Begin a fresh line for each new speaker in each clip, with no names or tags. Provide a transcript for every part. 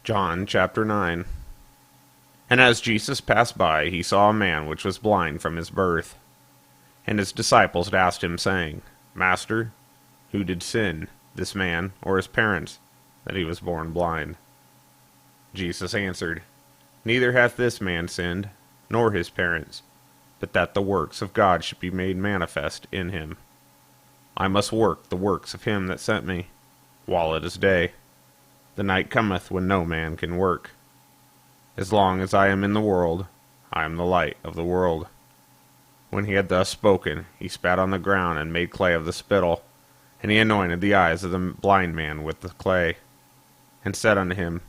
John chapter 9. And as Jesus passed by, he saw a man which was blind from his birth. And his disciples asked him, saying, Master, who did sin, this man or his parents, that he was born blind? Jesus answered, Neither hath this man sinned, nor his parents, but that the works of God should be made manifest in him. I must work the works of him that sent me, while it is day. The night cometh when no man can work. As long as I am in the world, I am the light of the world. When he had thus spoken, he spat on the ground and made clay of the spittle, and he anointed the eyes of the blind man with the clay, and said unto him,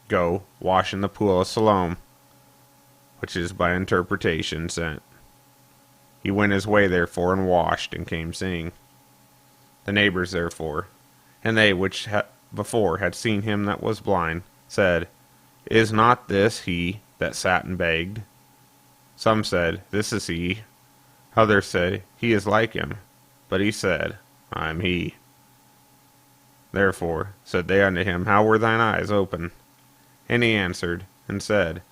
Go, wash in the pool of Siloam, which is by interpretation sent. He went his way therefore, and washed, and came seeing. The neighbors therefore, and they which before had seen him that was blind, said, Is not this he that sat and begged? Some said, This is he. Others said, He is like him. But he said, I am he. Therefore said they unto him, How were thine eyes open? And he answered, and said,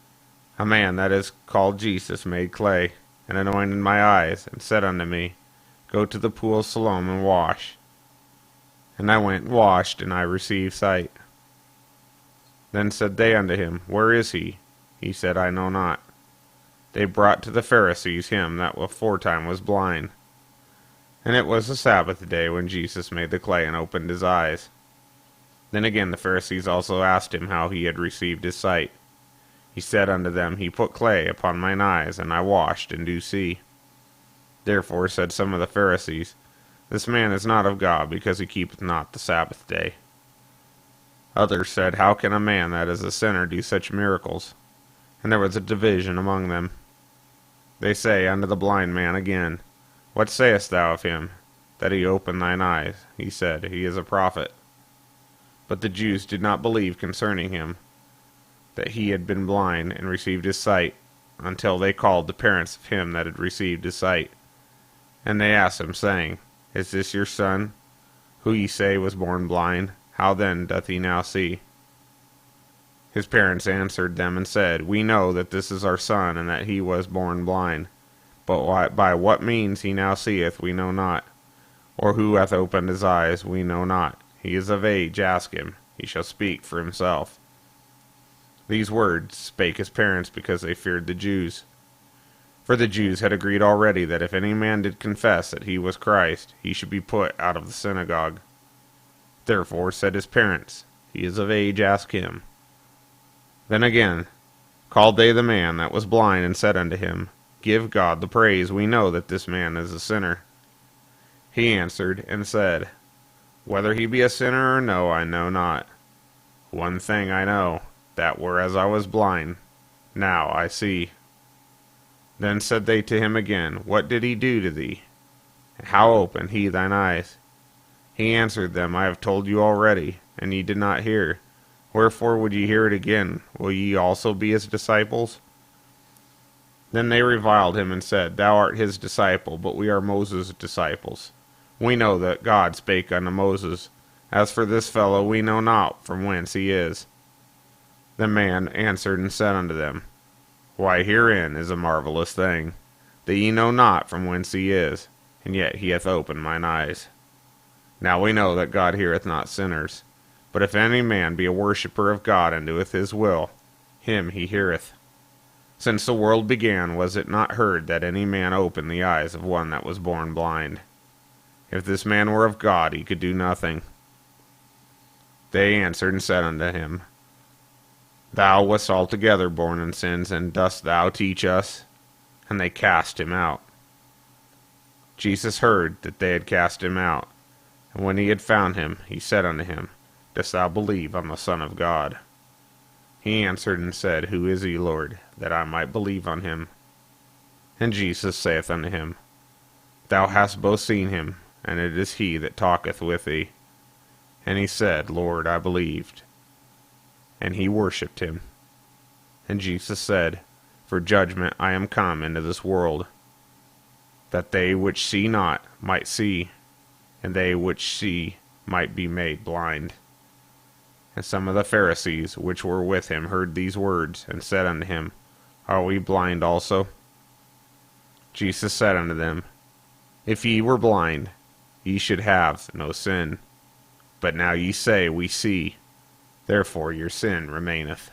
A man that is called Jesus made clay, and anointed my eyes, and said unto me, Go to the pool of Siloam and wash. And I went and washed, and I received sight. Then said they unto him, Where is he? He said, I know not. They brought to the Pharisees him that aforetime was blind. And it was the Sabbath day when Jesus made the clay and opened his eyes. Then again the Pharisees also asked him how he had received his sight. He said unto them, He put clay upon mine eyes, and I washed, and do see. Therefore said some of the Pharisees, This man is not of God, because he keepeth not the Sabbath day. Others said, How can a man that is a sinner do such miracles? And there was a division among them. They say unto the blind man again, What sayest thou of him, that he opened thine eyes? He said, He is a prophet. But the Jews did not believe concerning him, that he had been blind and received his sight, until they called the parents of him that had received his sight. And they asked him, saying, Is this your son, who ye say was born blind? How then doth he now see? His parents answered them and said, We know that this is our son, and that he was born blind. But by what means he now seeth, we know not. Or who hath opened his eyes, we know not. He is of age, ask him. He shall speak for himself. These words spake his parents, because they feared the Jews. For the Jews had agreed already that if any man did confess that he was Christ, he should be put out of the synagogue. Therefore said his parents, He is of age, ask him. Then again called they the man that was blind, and said unto him, Give God the praise, we know that this man is a sinner. He answered and said, Whether he be a sinner or no, I know not. One thing I know, that whereas I was blind, now I see. Then said they to him again, What did he do to thee? And how opened he thine eyes? He answered them, I have told you already, and ye did not hear. Wherefore would ye hear it again? Will ye also be his disciples? Then they reviled him and said, Thou art his disciple, but we are Moses' disciples. We know that God spake unto Moses. As for this fellow, we know not from whence he is. The man answered and said unto them, Why, herein is a marvelous thing, that ye know not from whence he is, and yet he hath opened mine eyes. Now we know that God heareth not sinners, but if any man be a worshipper of God and doeth his will, him he heareth. Since the world began, was it not heard that any man opened the eyes of one that was born blind? If this man were of God, he could do nothing. They answered and said unto him, Thou wast altogether born in sins, and dost thou teach us? And they cast him out. Jesus heard that they had cast him out, and when he had found him, he said unto him, Dost thou believe on the Son of God? He answered and said, Who is he, Lord, that I might believe on him? And Jesus saith unto him, Thou hast both seen him, and it is he that talketh with thee. And he said, Lord, I believed. And he worshipped him. And Jesus said, For judgment I am come into this world, that they which see not might see, and they which see might be made blind. And some of the Pharisees which were with him heard these words, and said unto him, Are we blind also? Jesus said unto them, If ye were blind, ye should have no sin. But now ye say, We see, therefore your sin remaineth.